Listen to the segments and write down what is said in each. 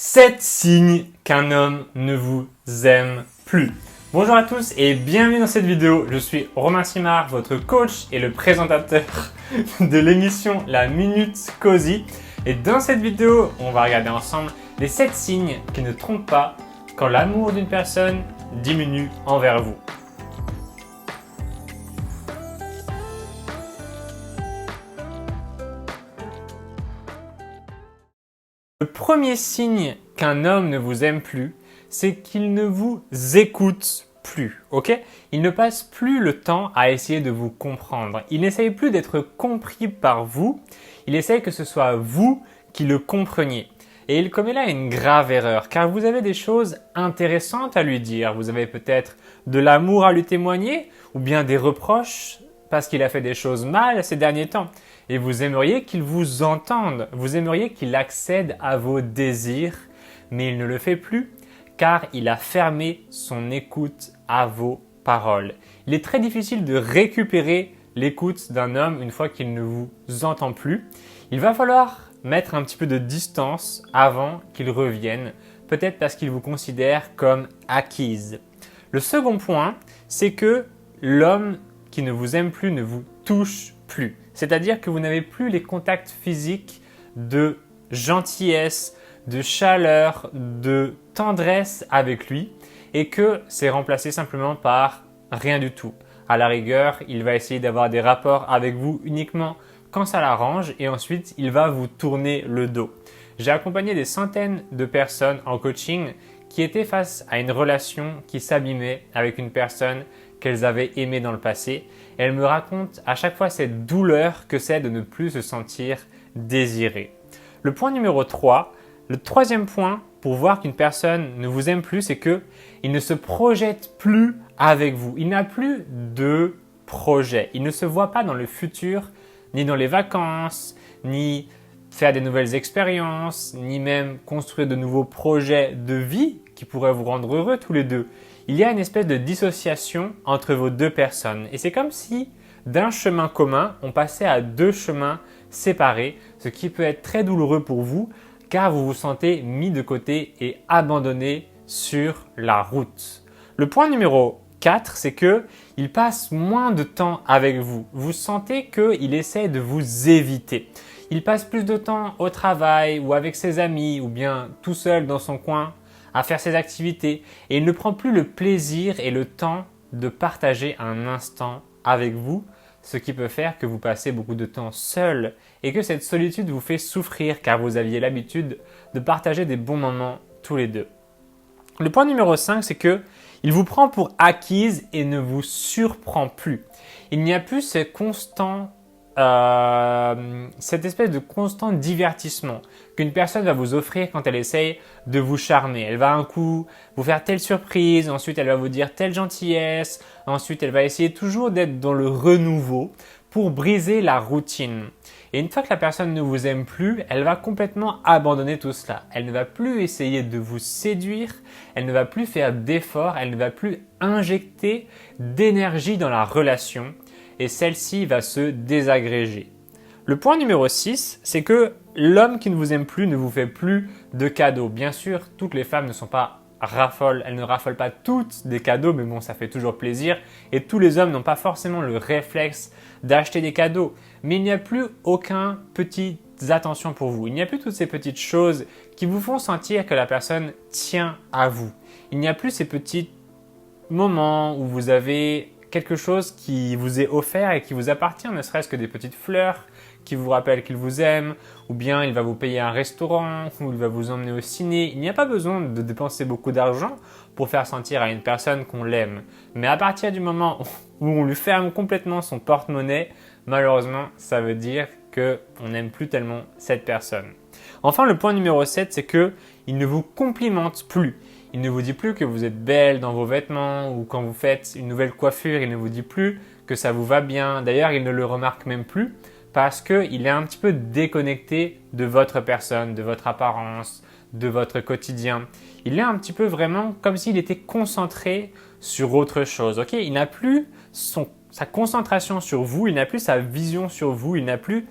7 signes qu'un homme ne vous aime plus. Bonjour à tous et bienvenue dans cette vidéo. Je suis Romain Simard, votre coach et le présentateur de l'émission La Minute Cosy. Et dans cette vidéo, on va regarder ensemble les 7 signes qui ne trompent pas quand l'amour d'une personne diminue envers vous. Le premier signe qu'un homme ne vous aime plus, c'est qu'il ne vous écoute plus, ok? Il ne passe plus le temps à essayer de vous comprendre. Il n'essaye plus d'être compris par vous, il essaye que ce soit vous qui le compreniez. Et il commet là une grave erreur, car vous avez des choses intéressantes à lui dire. Vous avez peut-être de l'amour à lui témoigner, ou bien des reproches parce qu'il a fait des choses mal ces derniers temps. Et vous aimeriez qu'il vous entende, vous aimeriez qu'il accède à vos désirs, mais il ne le fait plus car il a fermé son écoute à vos paroles. Il est très difficile de récupérer l'écoute d'un homme une fois qu'il ne vous entend plus. Il va falloir mettre un petit peu de distance avant qu'il revienne, peut-être parce qu'il vous considère comme acquise. Le second point, c'est que l'homme qui ne vous aime plus ne vous touche plus. C'est-à-dire que vous n'avez plus les contacts physiques de gentillesse, de chaleur, de tendresse avec lui et que c'est remplacé simplement par rien du tout. À la rigueur, il va essayer d'avoir des rapports avec vous uniquement quand ça l'arrange et ensuite il va vous tourner le dos. J'ai accompagné des centaines de personnes en coaching qui étaient face à une relation qui s'abîmait avec une personne qu'elles avaient aimée dans le passé. Et elles me racontent à chaque fois cette douleur que c'est de ne plus se sentir désiré. Le point numéro 3, le troisième point pour voir qu'une personne ne vous aime plus, c'est qu'il ne se projette plus avec vous. Il n'a plus de projet. Il ne se voit pas dans le futur, ni dans les vacances, ni faire des nouvelles expériences, ni même construire de nouveaux projets de vie qui pourraient vous rendre heureux tous les deux. Il y a une espèce de dissociation entre vos deux personnes. Et c'est comme si d'un chemin commun, on passait à deux chemins séparés, ce qui peut être très douloureux pour vous car vous vous sentez mis de côté et abandonné sur la route. Le point numéro 4, c'est qu'il passe moins de temps avec vous. Vous sentez qu'il essaie de vous éviter. Il passe plus de temps au travail ou avec ses amis ou bien tout seul dans son coin à faire ses activités et il ne prend plus le plaisir et le temps de partager un instant avec vous, ce qui peut faire que vous passez beaucoup de temps seul et que cette solitude vous fait souffrir car vous aviez l'habitude de partager des bons moments tous les deux. Le point numéro 5, c'est qu'il vous prend pour acquise et ne vous surprend plus. Il n'y a plus cette espèce de constant divertissement qu'une personne va vous offrir quand elle essaye de vous charmer. Elle va un coup vous faire telle surprise, ensuite elle va vous dire telle gentillesse, ensuite elle va essayer toujours d'être dans le renouveau pour briser la routine. Et une fois que la personne ne vous aime plus, elle va complètement abandonner tout cela. Elle ne va plus essayer de vous séduire, elle ne va plus faire d'efforts, elle ne va plus injecter d'énergie dans la relation. Et celle-ci va se désagréger. Le point numéro 6, c'est que l'homme qui ne vous aime plus ne vous fait plus de cadeaux. Bien sûr, toutes les femmes ne sont pas raffolent, elles ne raffolent pas toutes des cadeaux, mais bon, ça fait toujours plaisir. Et tous les hommes n'ont pas forcément le réflexe d'acheter des cadeaux. Mais il n'y a plus aucune petite attention pour vous. Il n'y a plus toutes ces petites choses qui vous font sentir que la personne tient à vous. Il n'y a plus ces petits moments où vous avez quelque chose qui vous est offert et qui vous appartient, ne serait-ce que des petites fleurs qui vous rappellent qu'il vous aime, ou bien il va vous payer un restaurant, ou il va vous emmener au ciné. Il n'y a pas besoin de dépenser beaucoup d'argent pour faire sentir à une personne qu'on l'aime. Mais à partir du moment où on lui ferme complètement son porte-monnaie, malheureusement, ça veut dire qu'on n'aime plus tellement cette personne. Enfin, le point numéro 7, c'est qu'il ne vous complimente plus. Il ne vous dit plus que vous êtes belle dans vos vêtements ou quand vous faites une nouvelle coiffure, il ne vous dit plus que ça vous va bien. D'ailleurs, il ne le remarque même plus parce qu'il est un petit peu déconnecté de votre personne, de votre apparence, de votre quotidien. Il est un petit peu vraiment comme s'il était concentré sur autre chose. Ok, il n'a plus sa concentration sur vous, il n'a plus sa vision sur vous, il n'a plus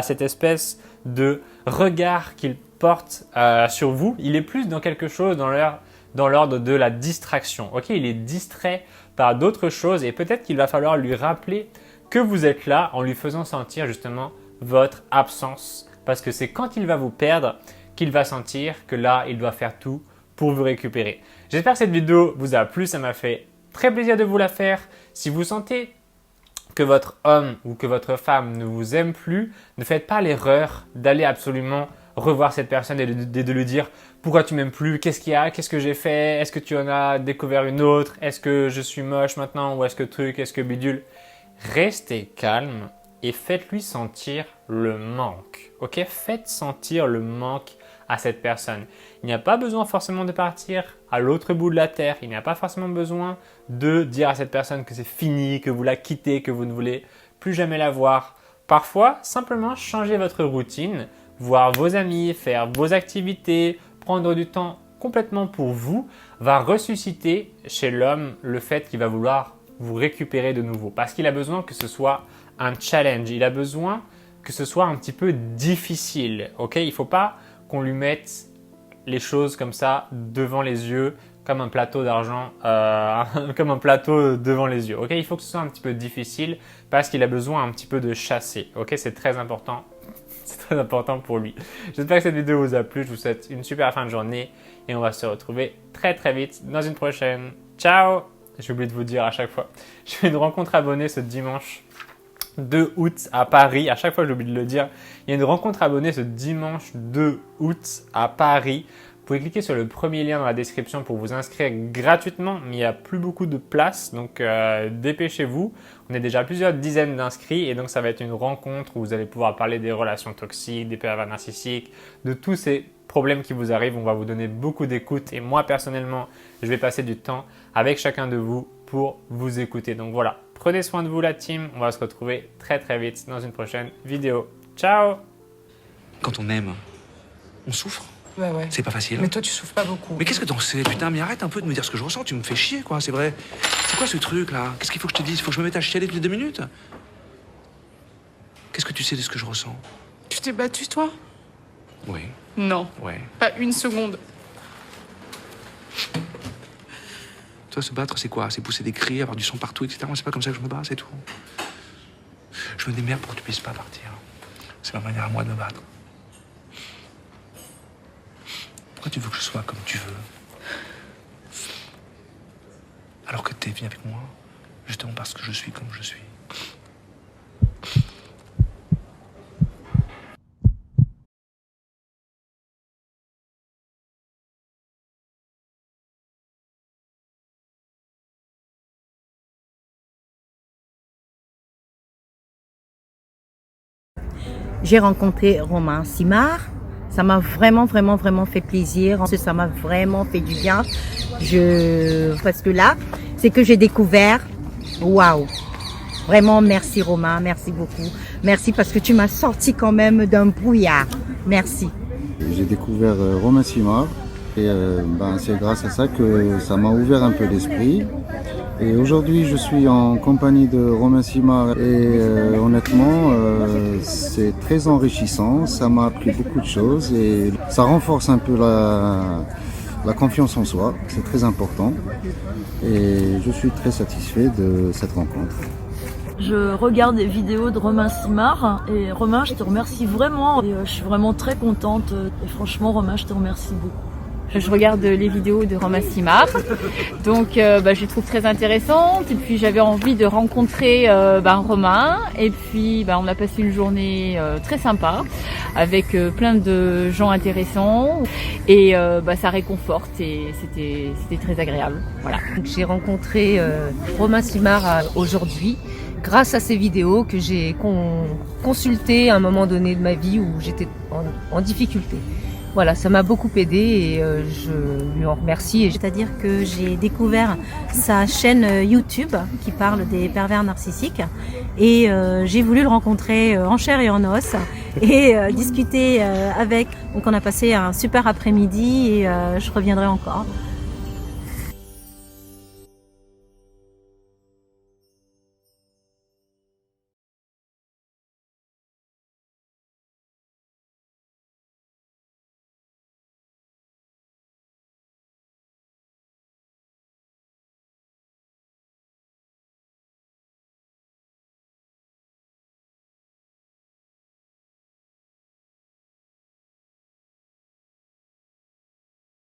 cette espèce de regard qu'il porte sur vous, il est plus dans quelque chose dans l'ordre de la distraction. Ok, il est distrait par d'autres choses et peut-être qu'il va falloir lui rappeler que vous êtes là en lui faisant sentir justement votre absence. Parce que c'est quand il va vous perdre qu'il va sentir que là, il doit faire tout pour vous récupérer. J'espère que cette vidéo vous a plu, ça m'a fait très plaisir de vous la faire. Si vous sentez que votre homme ou que votre femme ne vous aime plus, ne faites pas l'erreur d'aller absolument revoir cette personne et de lui dire « Pourquoi tu m'aimes plus? Qu'est-ce qu'il y a? Qu'est-ce que j'ai fait? Est-ce que tu en as découvert une autre? Est-ce que je suis moche maintenant? Ou est-ce que truc? Est-ce que bidule ?» Restez calme et faites-lui sentir le manque. Ok? Faites sentir le manque à cette personne. Il n'y a pas besoin forcément de partir à l'autre bout de la terre. Il n'y a pas forcément besoin de dire à cette personne que c'est fini, que vous la quittez, que vous ne voulez plus jamais la voir. Parfois, simplement changer votre routine, voir vos amis, faire vos activités, prendre du temps complètement pour vous, va ressusciter chez l'homme le fait qu'il va vouloir vous récupérer de nouveau. Parce qu'il a besoin que ce soit un challenge. Il a besoin que ce soit un petit peu difficile. Ok? Il ne faut pas qu'on lui mette les choses comme ça devant les yeux, comme un plateau d'argent, comme un plateau devant les yeux. Ok? Il faut que ce soit un petit peu difficile parce qu'il a besoin un petit peu de chasser. Ok? C'est très important. C'est très important pour lui. J'espère que cette vidéo vous a plu. Je vous souhaite une super fin de journée et on va se retrouver très très vite dans une prochaine. Ciao! J'ai oublié de vous dire à chaque fois. Je fais une rencontre abonnée ce dimanche 2 août à Paris. À chaque fois, j'oublie de le dire. Il y a une rencontre abonnée ce dimanche 2 août à Paris. Vous pouvez cliquer sur le premier lien dans la description pour vous inscrire gratuitement, mais il n'y a plus beaucoup de place, donc dépêchez-vous. On est déjà plusieurs dizaines d'inscrits et donc ça va être une rencontre où vous allez pouvoir parler des relations toxiques, des pervers narcissiques, de tous ces problèmes qui vous arrivent. On va vous donner beaucoup d'écoute et moi personnellement, je vais passer du temps avec chacun de vous pour vous écouter. Donc voilà, prenez soin de vous la team. On va se retrouver très très vite dans une prochaine vidéo. Ciao! Quand on aime, on souffre. Ouais. C'est pas facile. Mais toi, tu souffres pas beaucoup. Mais qu'est-ce que t'en sais? Putain, mais arrête un peu de me dire ce que je ressens, tu me fais chier, quoi, c'est vrai. C'est quoi ce truc, là? Qu'est-ce qu'il faut que je te dise? Faut que je me mette à chialer toutes les 2 minutes? Qu'est-ce que tu sais de ce que je ressens? Tu t'es battu, toi? Oui, Non. ouais. Pas une seconde. Toi, se battre, c'est quoi? C'est pousser des cris, avoir du sang partout, etc. Moi, c'est pas comme ça que je me bats, c'est tout. Je me démerde pour que tu puisses pas partir. C'est ma manière à moi de me battre. Pourquoi tu veux que je sois comme tu veux? Alors que t'es, viens avec moi, justement parce que je suis comme je suis. J'ai rencontré Romain Simard. Ça m'a vraiment fait plaisir. Ça m'a vraiment fait du bien. Parce que là, c'est que j'ai découvert. Waouh! Vraiment, merci Romain, merci beaucoup. Merci parce que tu m'as sorti quand même d'un brouillard. Merci. J'ai découvert Romain Simard et c'est grâce à ça que ça m'a ouvert un peu l'esprit. Et aujourd'hui, je suis en compagnie de Romain Simard et honnêtement, c'est très enrichissant. Ça m'a appris beaucoup de choses et ça renforce un peu la confiance en soi. C'est très important et je suis très satisfait de cette rencontre. Je regarde des vidéos de Romain Simard et Romain, je te remercie vraiment. Et, je suis vraiment très contente et franchement, Romain, je te remercie beaucoup. Je regarde les vidéos de Romain Simard, donc je les trouve très intéressantes et puis j'avais envie de rencontrer Romain et puis on a passé une journée très sympa avec plein de gens intéressants et ça réconforte et c'était très agréable. Voilà. J'ai rencontré Romain Simard aujourd'hui grâce à ces vidéos que j'ai consultées à un moment donné de ma vie où j'étais en difficulté. Voilà, ça m'a beaucoup aidé et je lui en remercie. C'est-à-dire que j'ai découvert sa chaîne YouTube qui parle des pervers narcissiques et j'ai voulu le rencontrer en chair et en os et discuter avec. Donc on a passé un super après-midi et je reviendrai encore.